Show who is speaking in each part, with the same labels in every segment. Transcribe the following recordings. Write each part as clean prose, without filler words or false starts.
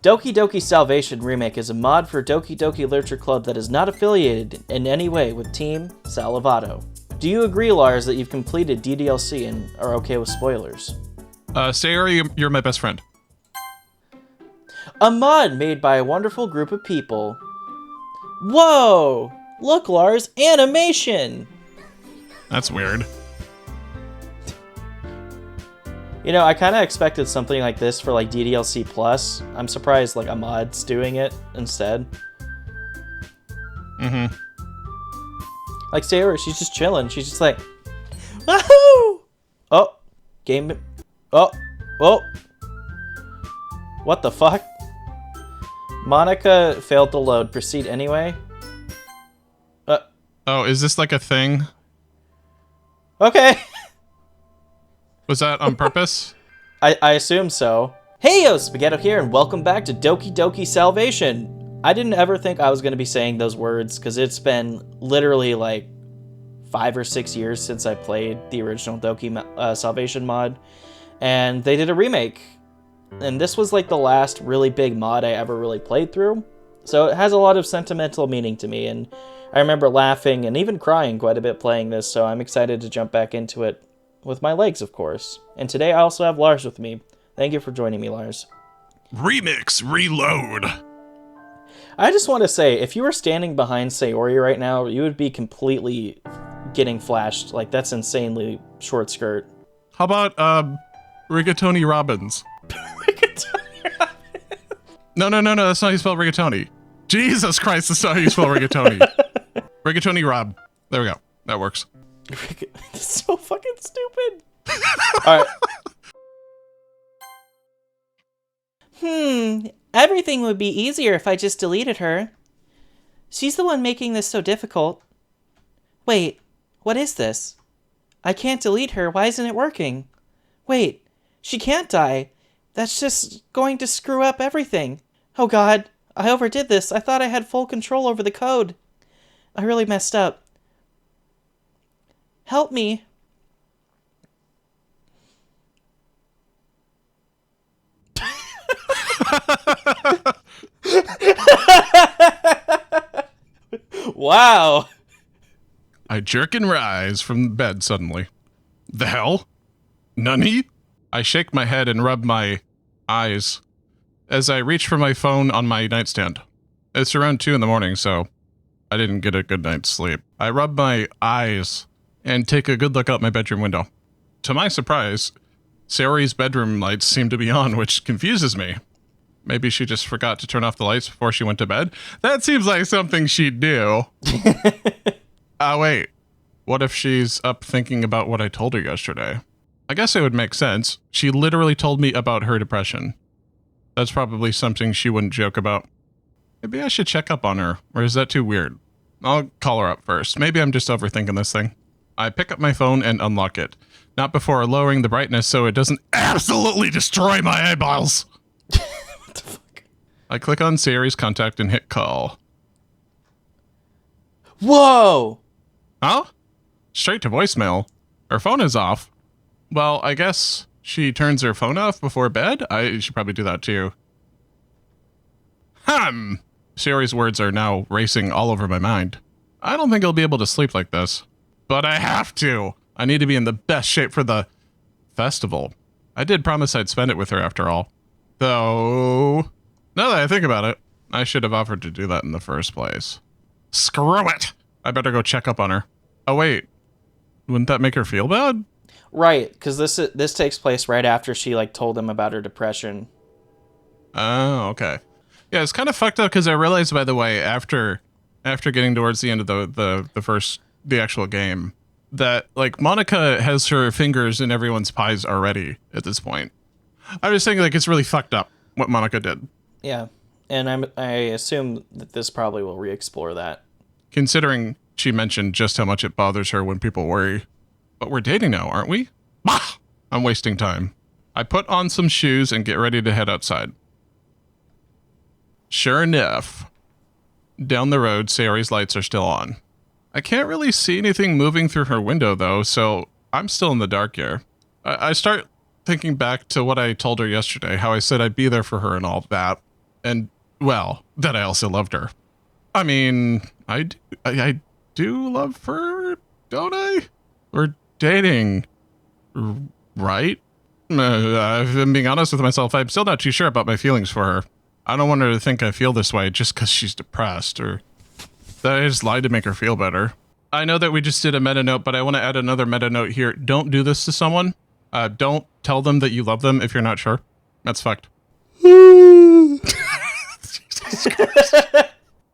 Speaker 1: Doki Doki Salvation Remake is a mod for Doki Doki Literature Club that is not affiliated in any way with Team Salivato. Do you agree, Lars, that you've completed DDLC and are okay with spoilers?
Speaker 2: Sayori, you're my best friend.
Speaker 1: A mod made by a wonderful group of people. Whoa! Look, Lars, animation!
Speaker 2: That's weird.
Speaker 1: You know, I kind of expected something like this for like DDLC Plus. I'm surprised like a mod's doing it instead.
Speaker 2: Mm-hmm.
Speaker 1: Like Sayori, she's just chilling. She's just like, woohoo! Oh, game. Oh. What the fuck? Monica failed to load. Proceed anyway.
Speaker 2: Oh, is this like a thing?
Speaker 1: Okay.
Speaker 2: Was that on purpose?
Speaker 1: I assume so. Hey yo, Spaghetto here, and welcome back to Doki Doki Salvation. I didn't ever think I was going to be saying those words, because it's been literally like 5 or 6 years since I played the original Doki Salvation mod, and they did a remake. And this was like the last really big mod I ever really played through, so it has a lot of sentimental meaning to me, and I remember laughing and even crying quite a bit playing this, so I'm excited to jump back into it. With my legs, of course. And today I also have Lars with me. Thank you for joining me, Lars.
Speaker 2: Remix Reload.
Speaker 1: I just want to say, if you were standing behind Sayori right now, you would be completely getting flashed. Like, that's insanely short skirt.
Speaker 2: How about, Rigatoni Robbins?
Speaker 1: Rigatoni Robbins? No,
Speaker 2: that's not how you spell rigatoni. Jesus Christ, that's not how you spell rigatoni. Rigatoni Rob. There we go. That works.
Speaker 1: It's so fucking stupid. Alright. Everything would be easier if I just deleted her. She's the one making this so difficult. Wait, what is this? I can't delete her. Why isn't it working? Wait, she can't die. That's just going to screw up everything. Oh god, I overdid this. I thought I had full control over the code. I really messed up. Help me. Wow.
Speaker 2: I jerk and rise from bed suddenly. The hell? Nani? I shake my head and rub my eyes as I reach for my phone on my nightstand. It's around 2 in the morning, so I didn't get a good night's sleep. I rub my eyes and take a good look out my bedroom window. To my surprise, Sayori's bedroom lights seem to be on, which confuses me. Maybe she just forgot to turn off the lights before she went to bed? That seems like something she'd do. Wait. What if she's up thinking about what I told her yesterday? I guess it would make sense. She literally told me about her depression. That's probably something she wouldn't joke about. Maybe I should check up on her, or is that too weird? I'll call her up first. Maybe I'm just overthinking this thing. I pick up my phone and unlock it. Not before lowering the brightness so it doesn't absolutely destroy my eyeballs.
Speaker 1: What the fuck?
Speaker 2: I click on Sayori's contact and hit call.
Speaker 1: Whoa!
Speaker 2: Huh? Straight to voicemail. Her phone is off. Well, I guess she turns her phone off before bed? I should probably do that too. Sayori's words are now racing all over my mind. I don't think I'll be able to sleep like this. But I have to. I need to be in the best shape for the festival. I did promise I'd spend it with her after all. Though, now that I think about it, I should have offered to do that in the first place. Screw it! I better go check up on her. Oh wait, wouldn't that make her feel bad?
Speaker 1: Right, because this takes place right after she like told him about her depression.
Speaker 2: Oh, okay. Yeah, it's kind of fucked up because I realized, by the way, after getting towards the end of the actual game, that like Monica has her fingers in everyone's pies already at this point. I was thinking like it's really fucked up what Monica did.
Speaker 1: Yeah, and I assume that this probably will re-explore that.
Speaker 2: Considering she mentioned just how much it bothers her when people worry. But we're dating now, aren't we? Bah! I'm wasting time. I put on some shoes and get ready to head outside. Sure enough, down the road, Sayori's lights are still on. I can't really see anything moving through her window, though, so I'm still in the dark here. I start thinking back to what I told her yesterday, how I said I'd be there for her and all that. And, well, that I also loved her. I mean, I do love her, don't I? We're dating, right? If I'm being honest with myself, I'm still not too sure about my feelings for her. I don't want her to think I feel this way just because she's depressed, or that I just lied to make her feel better. I know that we just did a meta note, but I want to add another meta note here. Don't do this to someone. Don't tell them that you love them if you're not sure. That's fucked.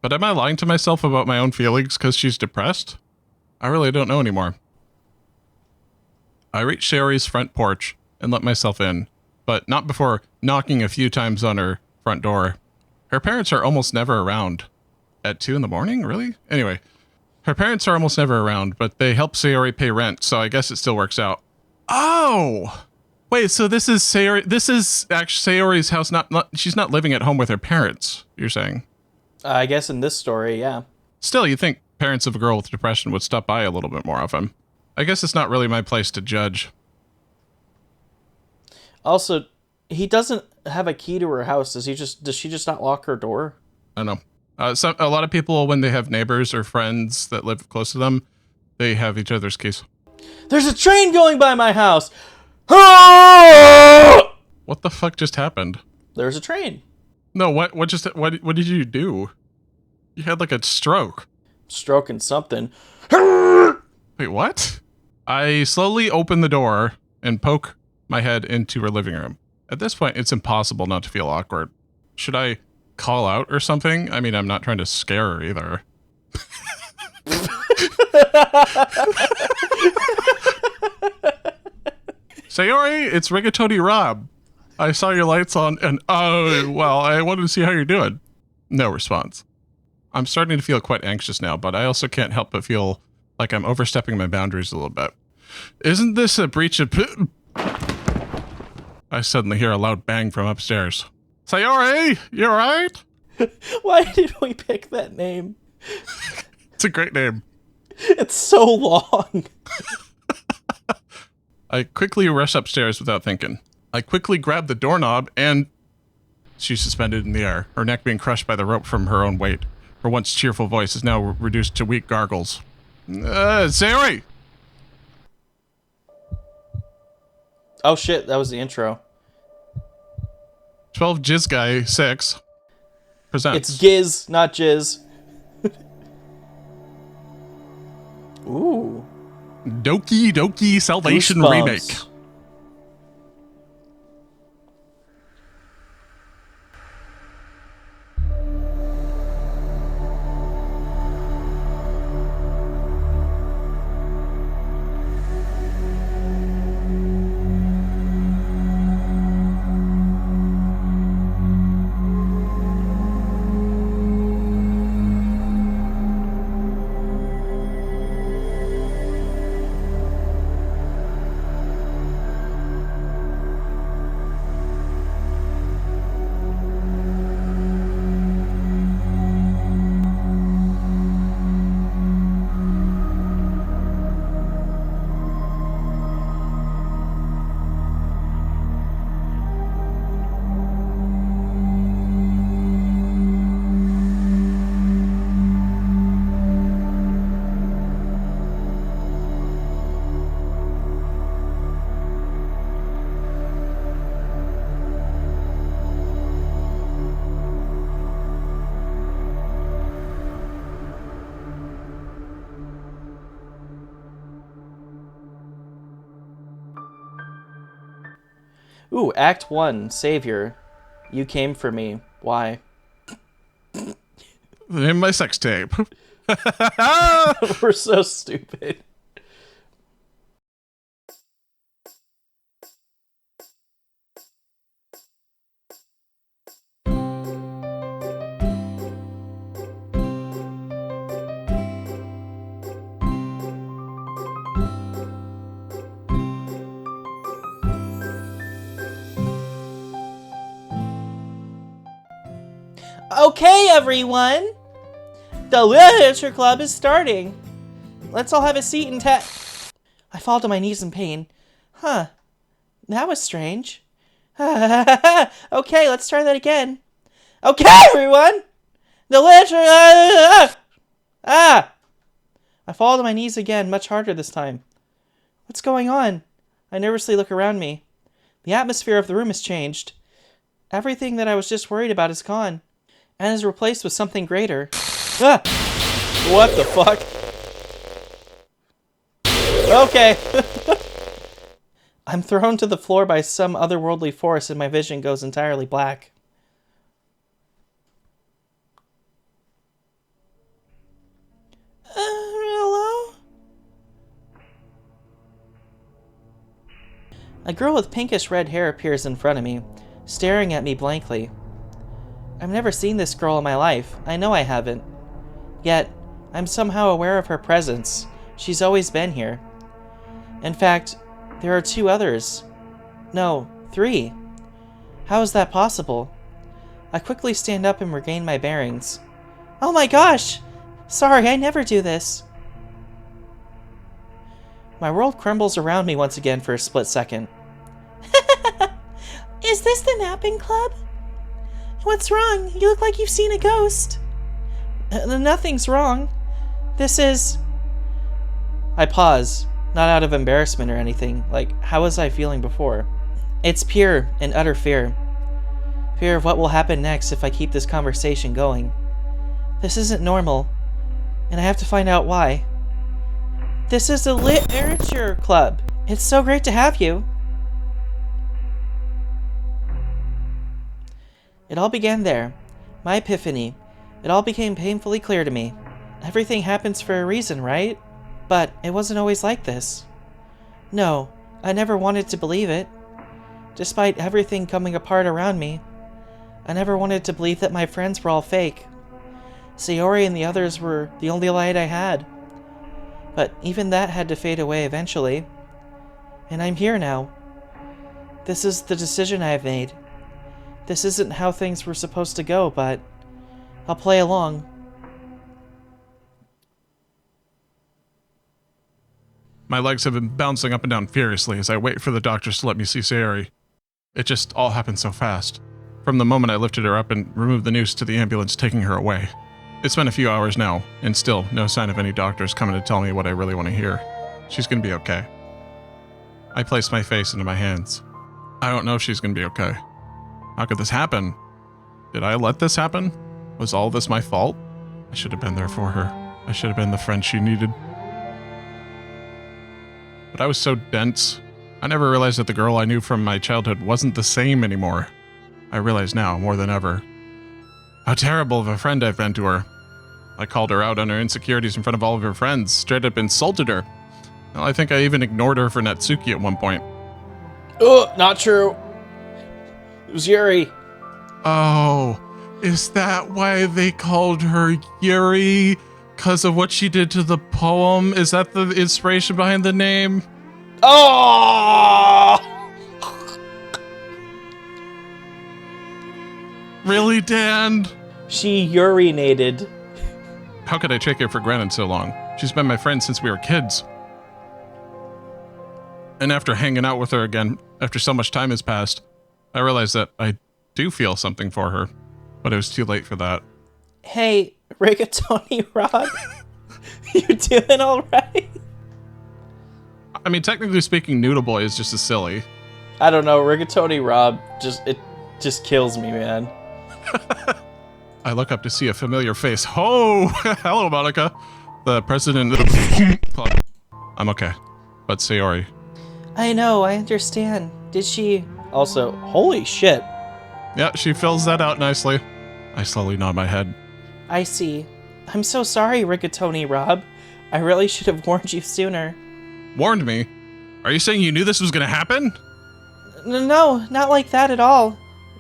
Speaker 2: But am I lying to myself about my own feelings because she's depressed? I really don't know anymore. I reached Sayori's front porch and let myself in, but not before knocking a few times on her front door. Her parents are almost never around. At 2 in the morning? Really? Anyway, her parents are almost never around, but they help Sayori pay rent, so I guess it still works out. Oh! Wait, so this is Sayori, this is actually Sayori's house, not she's not living at home with her parents, you're saying?
Speaker 1: I guess in this story, yeah.
Speaker 2: Still, you think parents of a girl with depression would stop by a little bit more often. I guess it's not really my place to judge.
Speaker 1: Also, he doesn't have a key to her house. Does she just not lock her door?
Speaker 2: I don't know. A lot of people, when they have neighbors or friends that live close to them, they have each other's keys.
Speaker 1: There's a train going by my house!
Speaker 2: What the fuck just happened?
Speaker 1: There's a train.
Speaker 2: No, what did you do? You had like a stroke.
Speaker 1: Stroking something.
Speaker 2: Wait, what? I slowly open the door and poke my head into her living room. At this point, it's impossible not to feel awkward. Should I call out or something? I mean, I'm not trying to scare her either. Sayori, it's Rigatoni Rob. I saw your lights on and, oh, well, I wanted to see how you're doing. No response. I'm starting to feel quite anxious now, but I also can't help but feel like I'm overstepping my boundaries a little bit. Isn't this a breach of... I suddenly hear a loud bang from upstairs. Sayori, you alright?
Speaker 1: Why did we pick that name?
Speaker 2: It's a great name.
Speaker 1: It's so long.
Speaker 2: I quickly rush upstairs without thinking. I quickly grab the doorknob and... She's suspended in the air, her neck being crushed by the rope from her own weight. Her once cheerful voice is now reduced to weak gargles. Sayori!
Speaker 1: Oh shit, that was the intro.
Speaker 2: 12 Jizz Guy 6 presents.
Speaker 1: It's Giz, not Jizz. Ooh.
Speaker 2: Doki Doki Salvation
Speaker 1: Goosebumps.
Speaker 2: Remake.
Speaker 1: Ooh, Act 1, Savior. You came for me. Why?
Speaker 2: In my sex tape.
Speaker 1: We're so stupid. Okay, everyone! The Literature Club is starting. Let's all have a seat and I fall to my knees in pain. Huh. That was strange. Okay, let's try that again. Okay, everyone! The lantern... I fall to my knees again, much harder this time. What's going on? I nervously look around me. The atmosphere of the room has changed. Everything that I was just worried about is gone, and is replaced with something greater. What the fuck? Okay. I'm thrown to the floor by some otherworldly force and my vision goes entirely black. Hello? A girl with pinkish red hair appears in front of me, staring at me blankly. I've never seen this girl in my life. I know I haven't. Yet, I'm somehow aware of her presence. She's always been here. In fact, there are 2 others. No, 3. How is that possible? I quickly stand up and regain my bearings. Oh my gosh! Sorry, I never do this. My world crumbles around me once again for a split second. Is this the napping club? What's wrong? You look like you've seen a ghost. Nothing's wrong. This is... I pause, not out of embarrassment or anything. Like, how was I feeling before? It's pure and utter fear. Fear of what will happen next if I keep this conversation going. This isn't normal, and I have to find out why. This is the literature club. It's so great to have you. It all began there. My epiphany. It all became painfully clear to me. Everything happens for a reason, right? But it wasn't always like this. No, I never wanted to believe it. Despite everything coming apart around me, I never wanted to believe that my friends were all fake. Sayori and the others were the only light I had. But even that had to fade away eventually. And I'm here now. This is the decision I have made. This isn't how things were supposed to go, but I'll play along.
Speaker 2: My legs have been bouncing up and down furiously as I wait for the doctors to let me see Sayori. It just all happened so fast. From the moment I lifted her up and removed the noose to the ambulance taking her away. It's been a few hours now, and still no sign of any doctors coming to tell me what I really want to hear. She's gonna be okay. I place my face into my hands. I don't know if she's gonna be okay. How could this happen? Did I let this happen? Was all this my fault? I should have been there for her. I should have been the friend she needed. But I was so dense. I never realized that the girl I knew from my childhood wasn't the same anymore. I realize now, more than ever, how terrible of a friend I've been to her. I called her out on her insecurities in front of all of her friends, straight up insulted her. Well, I think I even ignored her for Natsuki at one point.
Speaker 1: Oh, not true. It was Yuri.
Speaker 2: Oh, is that why they called her Yuri? Because of what she did to the poem? Is that the inspiration behind the name?
Speaker 1: Oh!
Speaker 2: Really, Dan?
Speaker 1: She urinated.
Speaker 2: How could I take her for granted so long? She's been my friend since we were kids. And after hanging out with her again, after so much time has passed, I realized that I do feel something for her. But it was too late for that.
Speaker 1: Hey, Rigatoni Rob, you doing alright?
Speaker 2: I mean, technically speaking, Noodle Boy is just as silly.
Speaker 1: I don't know, Rigatoni Rob just kills me, man.
Speaker 2: I look up to see a familiar face. Oh, hello, Monica. The president of the club. I'm okay. But Sayori.
Speaker 1: I know, I understand. Did she... Also, holy shit.
Speaker 2: Yeah, she fills that out nicely. I slowly nod my head.
Speaker 1: I see. I'm so sorry, Rigatoni Rob. I really should have warned you sooner.
Speaker 2: Warned me? Are you saying you knew this was gonna happen?
Speaker 1: No, not like that at all.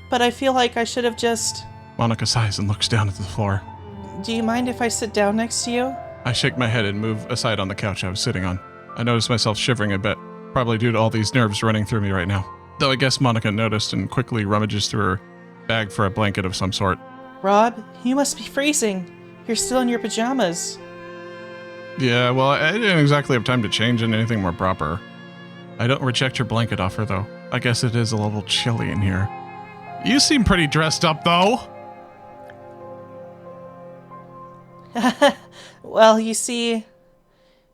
Speaker 1: But I feel like I should have just...
Speaker 2: Monica sighs and looks down at the floor.
Speaker 1: Do you mind if I sit down next to you?
Speaker 2: I shake my head and move aside on the couch I was sitting on. I notice myself shivering a bit, probably due to all these nerves running through me right now. Though I guess Monica noticed and quickly rummages through her bag for a blanket of some sort.
Speaker 1: Rob, you must be freezing. You're still in your pajamas.
Speaker 2: Yeah, well, I didn't exactly have time to change into anything more proper. I don't reject your blanket offer, though. I guess it is a little chilly in here. You seem pretty dressed up, though.
Speaker 1: Well, you see,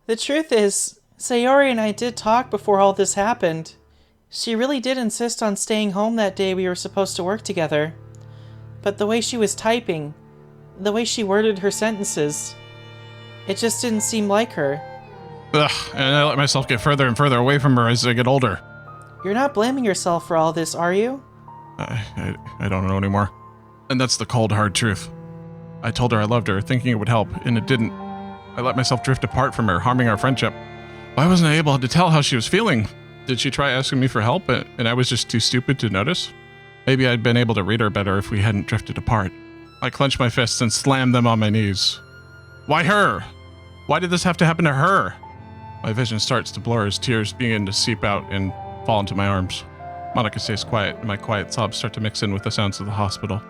Speaker 1: the truth is, Sayori and I did talk before all this happened. She really did insist on staying home that day we were supposed to work together. But the way she was typing, the way she worded her sentences, it just didn't seem like her.
Speaker 2: Ugh, and I let myself get further and further away from her as I get older.
Speaker 1: You're not blaming yourself for all this, are you?
Speaker 2: I don't know anymore. And that's the cold, hard truth. I told her I loved her, thinking it would help, and it didn't. I let myself drift apart from her, harming our friendship. Why wasn't I able to tell how she was feeling? Did she try asking me for help, and I was just too stupid to notice? Maybe I'd been able to read her better if we hadn't drifted apart. I clenched my fists and slammed them on my knees. Why her? Why did this have to happen to her? My vision starts to blur as tears begin to seep out and fall into my arms. Monica stays quiet, and my quiet sobs start to mix in with the sounds of the hospital.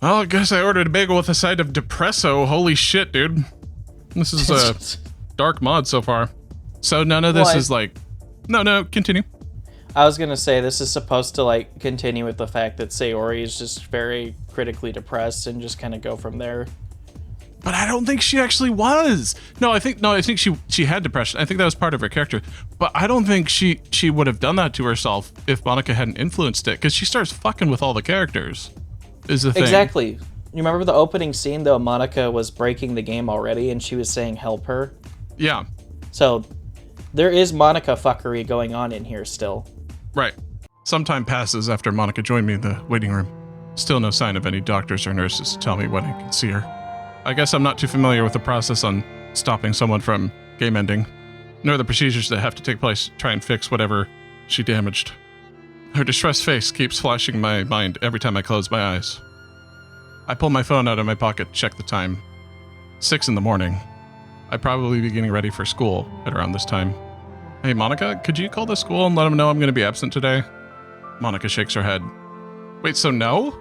Speaker 2: Well, I guess I ordered a bagel with a side of Depresso. Holy shit, dude. This is a dark mod so far. So none of this is like... No, continue.
Speaker 1: I was gonna say, this is supposed to, like, continue with the fact that Sayori is just very critically depressed and just kind of go from there.
Speaker 2: But I don't think she actually was. I think she had depression. I think that was part of her character. But I don't think she would have done that to herself if Monica hadn't influenced it, because she starts fucking with all the characters. Is the thing.
Speaker 1: Exactly. You remember the opening scene, though? Monica was breaking the game already, and she was saying, help her?
Speaker 2: Yeah.
Speaker 1: So, there is Monica fuckery going on in here still.
Speaker 2: Right. Some time passes after Monica joined me in the waiting room. Still no sign of any doctors or nurses to tell me when I can see her. I guess I'm not too familiar with the process on stopping someone from game ending, nor the procedures that have to take place to try and fix whatever she damaged. Her distressed face keeps flashing my mind every time I close my eyes. I pull my phone out of my pocket to check the time. 6 a.m. I'd probably be getting ready for school at around this time. Hey, Monica, could you call the school and let them know I'm going to be absent today? Monica shakes her head. Wait, so no?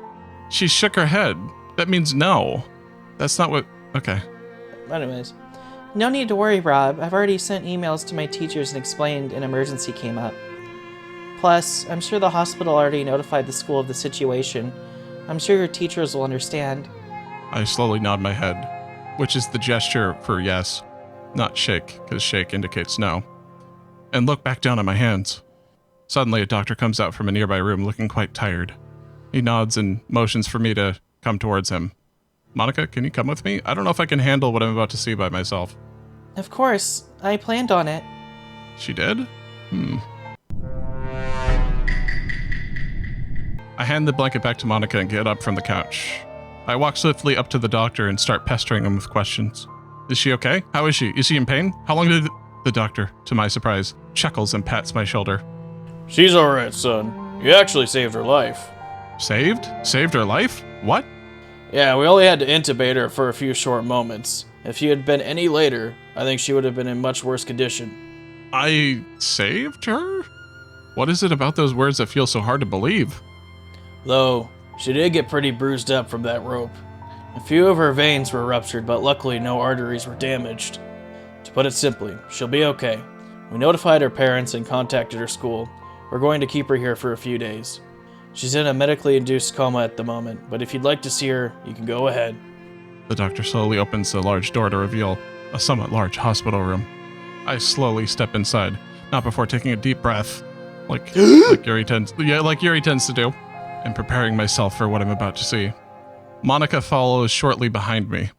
Speaker 2: She shook her head. That means no. That's not what... Okay.
Speaker 1: Anyways, no need to worry, Rob. I've already sent emails to my teachers and explained an emergency came up. Plus, I'm sure the hospital already notified the school of the situation. I'm sure your teachers will understand.
Speaker 2: I slowly nod my head, which is the gesture for yes, not shake, because shake indicates no, and look back down at my hands. Suddenly, a doctor comes out from a nearby room looking quite tired. He nods and motions for me to come towards him. Monica, can you come with me? I don't know if I can handle what I'm about to see by myself.
Speaker 1: Of course. I planned on it.
Speaker 2: She did? I hand the blanket back to Monica and get up from the couch. I walk swiftly up to the doctor and start pestering him with questions. Is she okay? How is she? Is she in pain? How long did... The doctor, to my surprise, chuckles and pats my shoulder.
Speaker 1: She's alright, son. You actually saved her life.
Speaker 2: Saved? Saved her life? What?
Speaker 1: Yeah, we only had to intubate her for a few short moments. If you had been any later, I think she would have been in much worse condition.
Speaker 2: I saved her? What is it about those words that feel so hard to believe?
Speaker 1: Though, she did get pretty bruised up from that rope. A few of her veins were ruptured, but luckily no arteries were damaged. To put it simply, she'll be okay. We notified her parents and contacted her school. We're going to keep her here for a few days. She's in a medically induced coma at the moment, but if you'd like to see her, you can go ahead.
Speaker 2: The doctor slowly opens the large door to reveal a somewhat large hospital room. I slowly step inside, not before taking a deep breath, like Yuri tends to do, and preparing myself for what I'm about to see. Monica follows shortly behind me.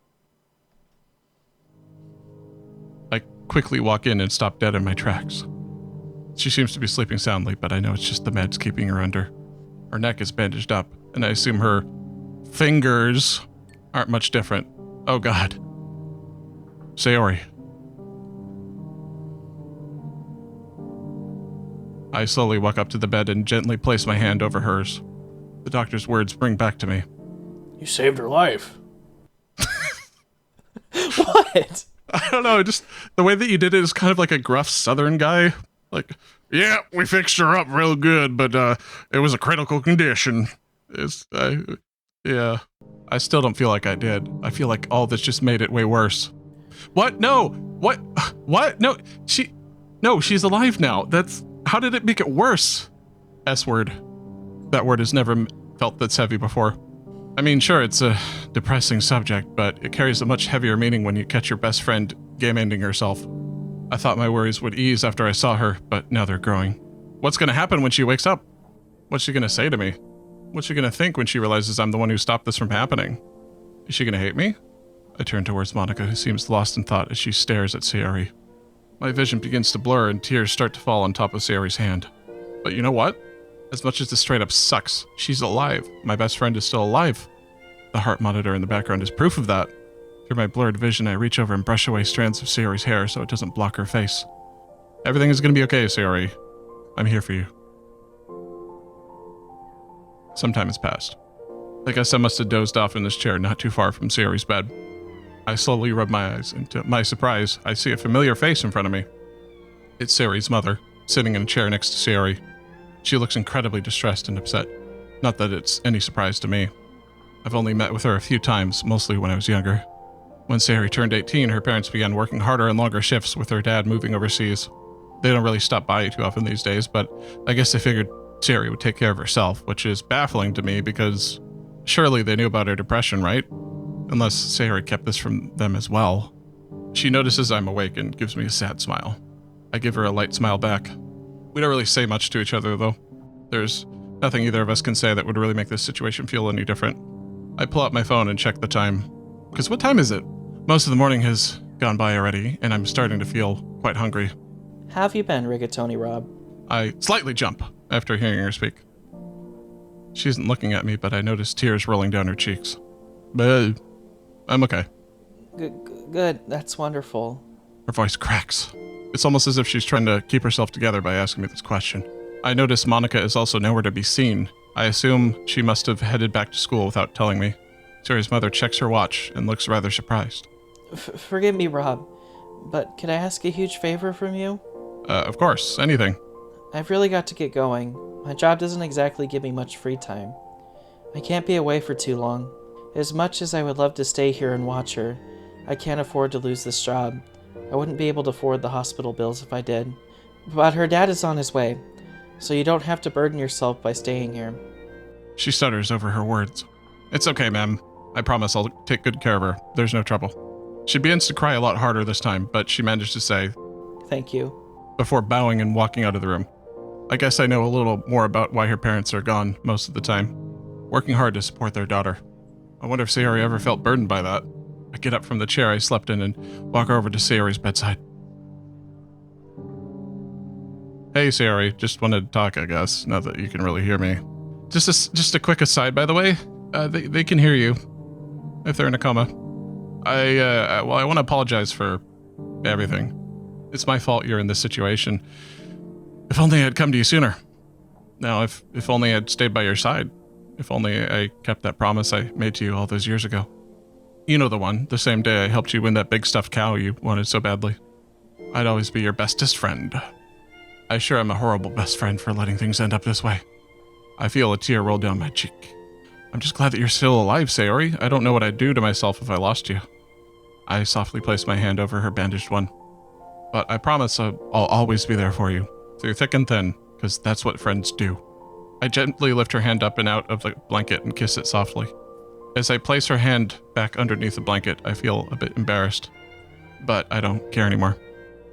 Speaker 2: I quickly walk in and stop dead in my tracks. She seems to be sleeping soundly, but I know it's just the meds keeping her under. Her neck is bandaged up, and I assume her fingers aren't much different. Oh god. Sayori. I slowly walk up to the bed and gently place my hand over hers. The doctor's words bring back to me.
Speaker 1: You saved her life. What?
Speaker 2: I don't know, just the way that you did it is kind of like a gruff southern guy. Like, yeah, we fixed her up real good, but it was a critical condition. Yeah. I still don't feel like I did. I feel like all this just made it way worse. What? No. What? What? No, she's alive now. How did it make it worse? S word. That word has never felt this heavy before. I mean, sure, it's a depressing subject, but it carries a much heavier meaning when you catch your best friend game-ending herself. I thought my worries would ease after I saw her, but now they're growing. What's gonna happen when she wakes up? What's she gonna say to me? What's she gonna think when she realizes I'm the one who stopped this from happening? Is she gonna hate me? I turn towards Monica, who seems lost in thought as she stares at Sayori. My vision begins to blur and tears start to fall on top of Sayori's hand. But you know what? As much as this straight up sucks, she's alive. My best friend is still alive. The heart monitor in the background is proof of that. Through my blurred vision, I reach over and brush away strands of Sayori's hair so it doesn't block her face. Everything is gonna be okay, Sayori. I'm here for you. Some time has passed. I guess I must have dozed off in this chair not too far from Sayori's bed. I slowly rub my eyes, and to my surprise, I see a familiar face in front of me. It's Sayori's mother, sitting in a chair next to Sayori. She looks incredibly distressed and upset. Not that it's any surprise to me. I've only met with her a few times, mostly when I was younger. When Sayori turned 18, her parents began working harder and longer shifts with her dad moving overseas. They don't really stop by too often these days, but I guess they figured Sayori would take care of herself, which is baffling to me because surely they knew about her depression, right? Unless Sayori kept this from them as well. She notices I'm awake and gives me a sad smile. I give her a light smile back. We don't really say much to each other, though. There's nothing either of us can say that would really make this situation feel any different. I pull out my phone and check the time. Because what time is it? Most of the morning has gone by already, and I'm starting to feel quite hungry.
Speaker 1: How have you been, Rigatoni Rob?
Speaker 2: I slightly jump after hearing her speak. She isn't looking at me, but I notice tears rolling down her cheeks. But I'm okay.
Speaker 1: Good. That's wonderful.
Speaker 2: Her voice cracks. It's almost as if she's trying to keep herself together by asking me this question. I notice Monica is also nowhere to be seen. I assume she must have headed back to school without telling me. Sayori's mother checks her watch and looks rather surprised.
Speaker 1: Forgive me, Rob, but can I ask a huge favor from you?
Speaker 2: Of course, anything.
Speaker 1: I've really got to get going. My job doesn't exactly give me much free time. I can't be away for too long. As much as I would love to stay here and watch her, I can't afford to lose this job. I wouldn't be able to afford the hospital bills if I did. But her dad is on his way, so you don't have to burden yourself by staying here.
Speaker 2: She stutters over her words. It's okay, ma'am. I promise I'll take good care of her. There's no trouble. She begins to cry a lot harder this time, but she managed to say,
Speaker 1: Thank you.
Speaker 2: Before bowing and walking out of the room. I guess I know a little more about why her parents are gone most of the time, working hard to support their daughter. I wonder if Sayori ever felt burdened by that. I get up from the chair I slept in and walk over to Sayori's bedside. Hey, Sayori, just wanted to talk, I guess, now that you can really hear me. Just a quick aside, by the way. They can hear you if they're in a coma. I want to apologize for everything. It's my fault you're in this situation. If only I'd come to you sooner. Now, if only I'd stayed by your side. If only I kept that promise I made to you all those years ago. You know the one, the same day I helped you win that big stuffed cow you wanted so badly. I'd always be your bestest friend. I sure am a horrible best friend for letting things end up this way. I feel a tear roll down my cheek. I'm just glad that you're still alive, Sayori. I don't know what I'd do to myself if I lost you. I softly place my hand over her bandaged one. But I promise I'll always be there for you, through thick and thin, because that's what friends do. I gently lift her hand up and out of the blanket and kiss it softly. As I place her hand back underneath the blanket, I feel a bit embarrassed. But I don't care anymore.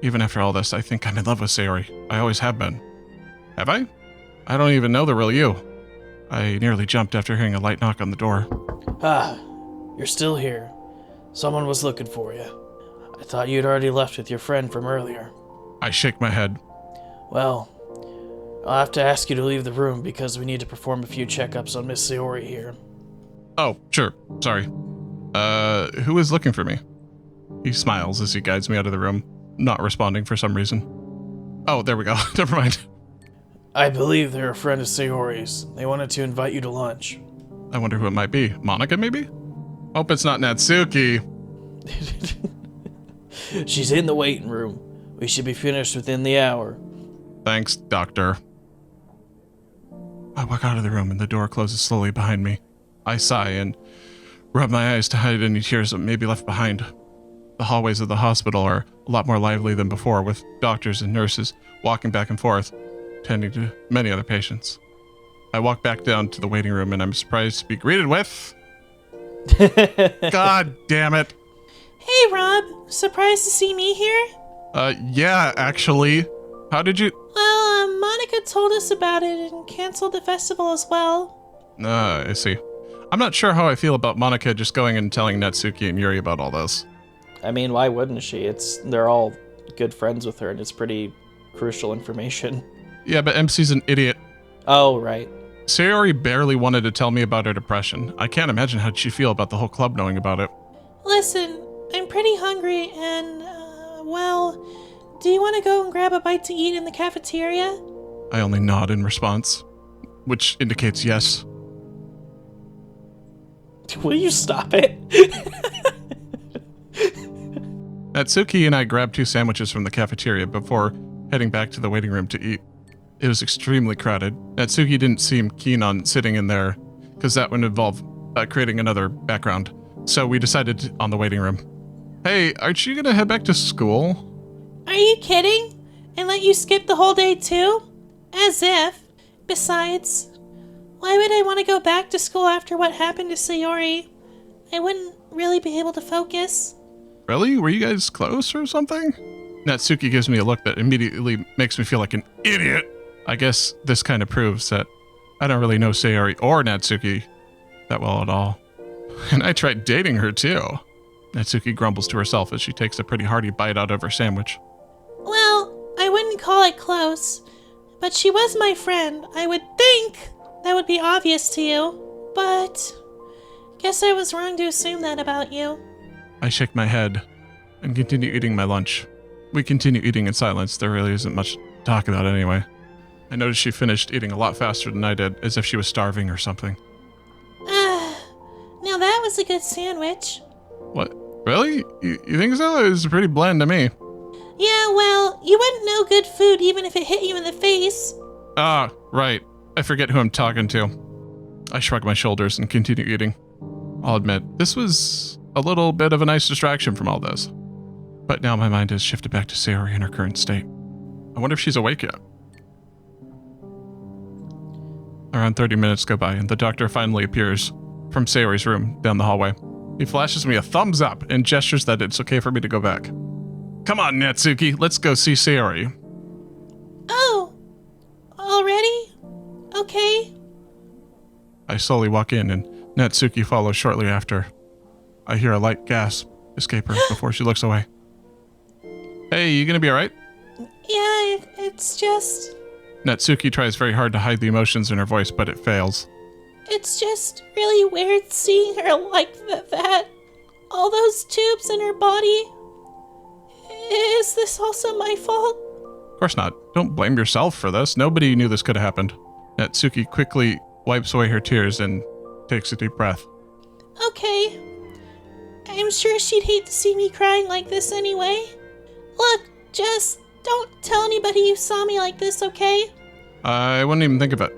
Speaker 2: Even after all this, I think I'm in love with Sayori. I always have been. Have I? I don't even know the real you. I nearly jumped after hearing a light knock on the door.
Speaker 3: Ah, you're still here. Someone was looking for you. I thought you'd already left with your friend from earlier.
Speaker 2: I shake my head.
Speaker 3: Well, I'll have to ask you to leave the room because we need to perform a few checkups on Miss Sayori here.
Speaker 2: Oh, sure. Sorry. Who is looking for me? He smiles as he guides me out of the room, not responding for some reason. Oh, there we go. Never mind.
Speaker 3: I believe they're a friend of Sayori's. They wanted to invite you to lunch.
Speaker 2: I wonder who it might be. Monica, maybe? Hope it's not Natsuki.
Speaker 3: She's in the waiting room. We should be finished within the hour.
Speaker 2: Thanks, Doctor. I walk out of the room and the door closes slowly behind me. I sigh and rub my eyes to hide any tears that may be left behind. The hallways of the hospital are a lot more lively than before, with doctors and nurses walking back and forth, tending to many other patients. I walk back down to the waiting room and I'm surprised to be greeted with God damn it.
Speaker 4: Hey, Rob. Surprised to see me here?
Speaker 2: Yeah, actually. How did you...
Speaker 4: Well, Monica told us about it and canceled the festival as well.
Speaker 2: I see. I'm not sure how I feel about Monica just going and telling Natsuki and Yuri about all this.
Speaker 1: I mean, why wouldn't she? They're all good friends with her, and it's pretty crucial information.
Speaker 2: Yeah, but MC's an idiot.
Speaker 1: Oh, right.
Speaker 2: Sayori barely wanted to tell me about her depression. I can't imagine how she'd feel about the whole club knowing about it.
Speaker 4: Listen, I'm pretty hungry and, well, do you want to go and grab a bite to eat in the cafeteria?
Speaker 2: I only nod in response, which indicates yes.
Speaker 1: Will you stop it?
Speaker 2: Natsuki and I grabbed 2 sandwiches from the cafeteria before heading back to the waiting room to eat. It was extremely crowded. Natsuki didn't seem keen on sitting in there, because that would involve creating another background. So we decided on the waiting room. Hey, aren't you gonna head back to school?
Speaker 4: Are you kidding? And let you skip the whole day too? As if. Besides, why would I want to go back to school after what happened to Sayori? I wouldn't really be able to focus.
Speaker 2: Really? Were you guys close or something? Natsuki gives me a look that immediately makes me feel like an idiot. I guess this kind of proves that I don't really know Sayori or Natsuki that well at all. And I tried dating her too. Natsuki grumbles to herself as she takes a pretty hearty bite out of her sandwich.
Speaker 4: Well, I wouldn't call it close, but she was my friend. I would think that would be obvious to you, but guess I was wrong to assume that about you.
Speaker 2: I shake my head and continue eating my lunch. We continue eating in silence. There really isn't much to talk about anyway. I noticed she finished eating a lot faster than I did, as if she was starving or something.
Speaker 4: Now that was a good sandwich.
Speaker 2: What? Really? You think so? It was pretty bland to me.
Speaker 4: Yeah, well, you wouldn't know good food even if it hit you in the face.
Speaker 2: Ah, right. I forget who I'm talking to. I shrug my shoulders and continue eating. I'll admit, this was a little bit of a nice distraction from all this. But now my mind has shifted back to Sayori in her current state. I wonder if she's awake yet. Around 30 minutes go by and the doctor finally appears from Sayori's room down the hallway. He flashes me a thumbs up and gestures that it's okay for me to go back. Come on, Natsuki, let's go see Sayori.
Speaker 4: Oh, already? Okay.
Speaker 2: I slowly walk in and Natsuki follows shortly after. I hear a light gasp escape her before she looks away. Hey, you gonna be alright?
Speaker 4: Yeah, it's just...
Speaker 2: Natsuki tries very hard to hide the emotions in her voice, but it fails.
Speaker 4: It's just really weird seeing her like that. All those tubes in her body. Is this also my fault?
Speaker 2: Of course not. Don't blame yourself for this. Nobody knew this could have happened. Natsuki quickly wipes away her tears and takes a deep breath.
Speaker 4: Okay. I'm sure she'd hate to see me crying like this anyway. Look, just don't tell anybody you saw me like this, okay?
Speaker 2: I wouldn't even think of it.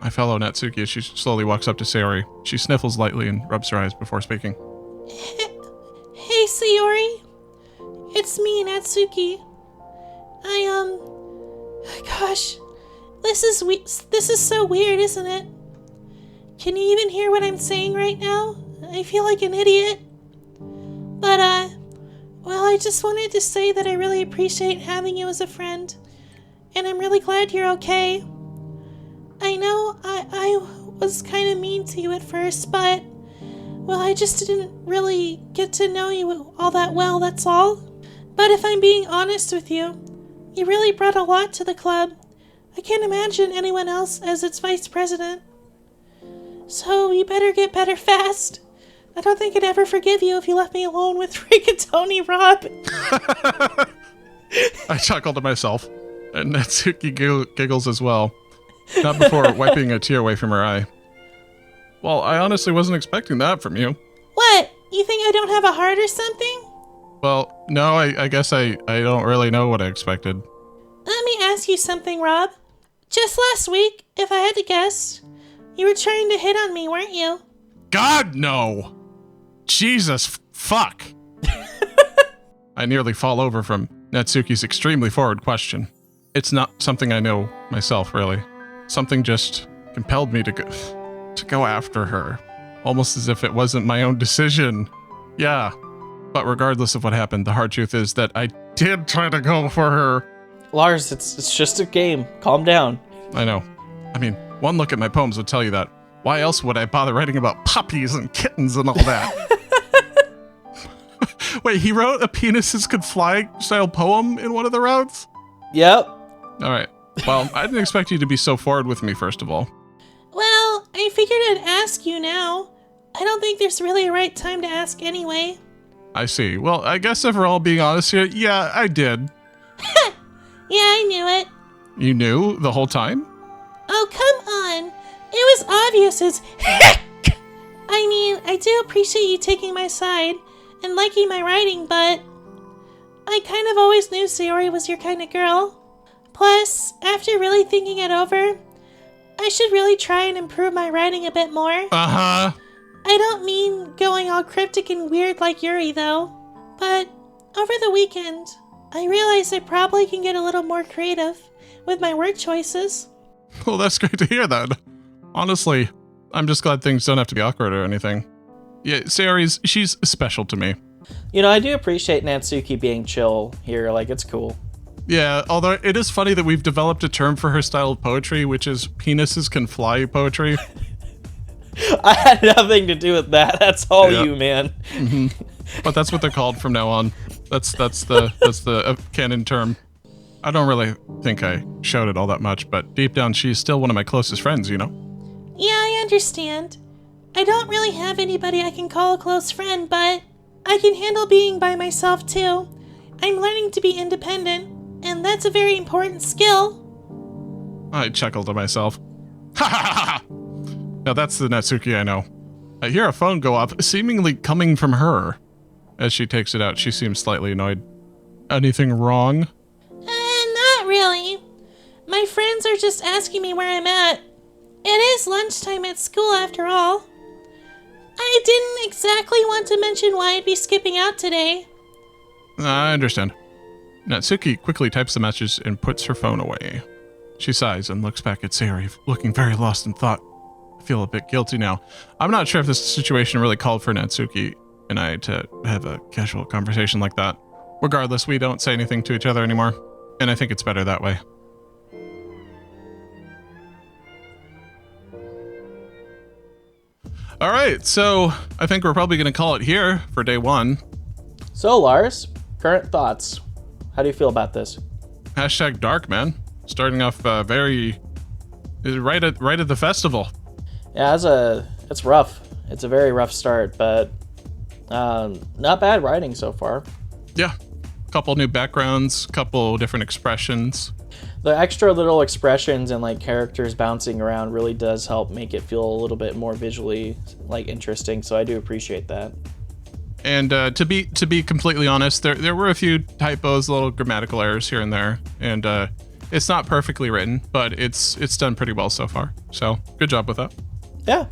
Speaker 2: I follow Natsuki as she slowly walks up to Sayori. She sniffles lightly and rubs her eyes before speaking.
Speaker 4: Hey, Sayori. It's me, Natsuki. Gosh, this is so weird, isn't it? Can you even hear what I'm saying right now? I feel like an idiot. But, well, I just wanted to say that I really appreciate having you as a friend. And I'm really glad you're okay. I know I was kind of mean to you at first, but, well, I just didn't really get to know you all that well, that's all. But if I'm being honest with you, you really brought a lot to the club. I can't imagine anyone else as its vice president. So you better get better fast. I don't think I'd ever forgive you if you left me alone with Rigatoni Rob.
Speaker 2: I chuckle to myself, and Natsuki giggles as well, not before wiping a tear away from her eye. Well, I honestly wasn't expecting that from you.
Speaker 4: What? You think I don't have a heart or something?
Speaker 2: Well, no, I guess I don't really know what I expected.
Speaker 4: Let me ask you something, Rob. Just last week, if I had to guess, you were trying to hit on me, weren't you?
Speaker 2: God, no! Jesus, fuck! I nearly fall over from Natsuki's extremely forward question. It's not something I know myself, really. Something just compelled me to go after her. almost as if it wasn't my own decision. Yeah. But regardless of what happened, the hard truth is that I did try to go for her.
Speaker 1: Lars, it's just a game. Calm down.
Speaker 2: I know. I mean, one look at my poems would tell you that. Why else would I bother writing about puppies and kittens and all that? Wait, he wrote a penises could fly style poem in one of the routes?
Speaker 1: Yep.
Speaker 2: All right. Well, I didn't expect you to be so forward with me, first of all.
Speaker 4: Well, I figured I'd ask you now. I don't think there's really a right time to ask anyway.
Speaker 2: I see. Well, I guess if we're all being honest here, yeah, I did.
Speaker 4: Yeah, I knew it.
Speaker 2: You knew the whole time?
Speaker 4: Oh, come on. It was obvious as heck. I mean, I do appreciate you taking my side and liking my writing, but I kind of always knew Sayori was your kind of girl. Plus, after really thinking it over, I should really try and improve my writing a bit more.
Speaker 2: Uh-huh.
Speaker 4: I don't mean going all cryptic and weird like Yuri, though. But over the weekend, I realized I probably can get a little more creative with my word choices.
Speaker 2: Well, that's great to hear that. Honestly, I'm just glad things don't have to be awkward or anything. Yeah, Sayori's, she's special to me.
Speaker 1: You know, I do appreciate Natsuki being chill here. Like, it's cool.
Speaker 2: Yeah, although it is funny that we've developed a term for her style of poetry, which is penises can fly poetry.
Speaker 1: I had nothing to do with that. That's all
Speaker 2: Yeah.
Speaker 1: you, man.
Speaker 2: Mm-hmm. But that's what they're called from now on. That's the canon term. I don't really think I showed it all that much, but deep down, she's still one of my closest friends, you know?
Speaker 4: Yeah, I understand. I don't really have anybody I can call a close friend, but I can handle being by myself too. I'm learning to be independent, and that's a very important skill.
Speaker 2: I chuckled to myself. Ha ha ha ha! Now that's the Natsuki I know. I hear a phone go off, seemingly coming from her. As she takes it out, she seems slightly annoyed. Anything wrong?
Speaker 4: Not really. My friends are just asking me where I'm at. It is lunchtime at school after all. I didn't exactly want to mention why I'd be skipping out today.
Speaker 2: I understand. Natsuki quickly types the message and puts her phone away. She sighs and looks back at Sayori, looking very lost in thought. I feel a bit guilty now. I'm not sure if this situation really called for Natsuki and I to have a casual conversation like that. Regardless, we don't say anything to each other anymore, and I think it's better that way. All right, so I think we're probably going to call it here for day one.
Speaker 1: So, Lars, current thoughts. How do you feel about this?
Speaker 2: Hashtag dark, man. Starting off very right at the festival.
Speaker 1: Yeah, it's rough. It's a very rough start, but not bad writing so far.
Speaker 2: Yeah, couple new backgrounds, couple different expressions.
Speaker 1: The extra little expressions and like characters bouncing around really does help make it feel a little bit more visually like interesting. So I do appreciate that.
Speaker 2: And to be completely honest, there were a few typos, little grammatical errors here and there, and it's not perfectly written, but it's done pretty well so far. So good job with that.
Speaker 1: Yeah.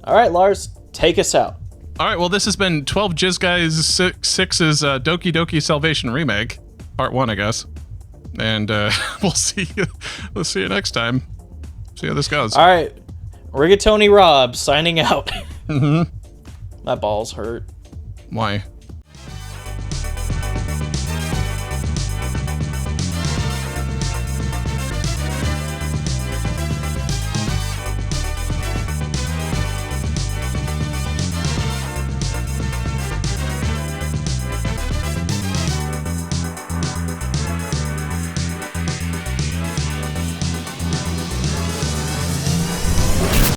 Speaker 1: All right, Lars, take us out.
Speaker 2: All right, well, this has been 12 Jizz Guys 6's Doki Doki Salvation Remake, part 1, I guess. And we'll see you next time. See how this goes.
Speaker 1: All right, Rigatoni Rob signing out.
Speaker 2: Mm-hmm.
Speaker 1: My balls hurt.
Speaker 2: Why?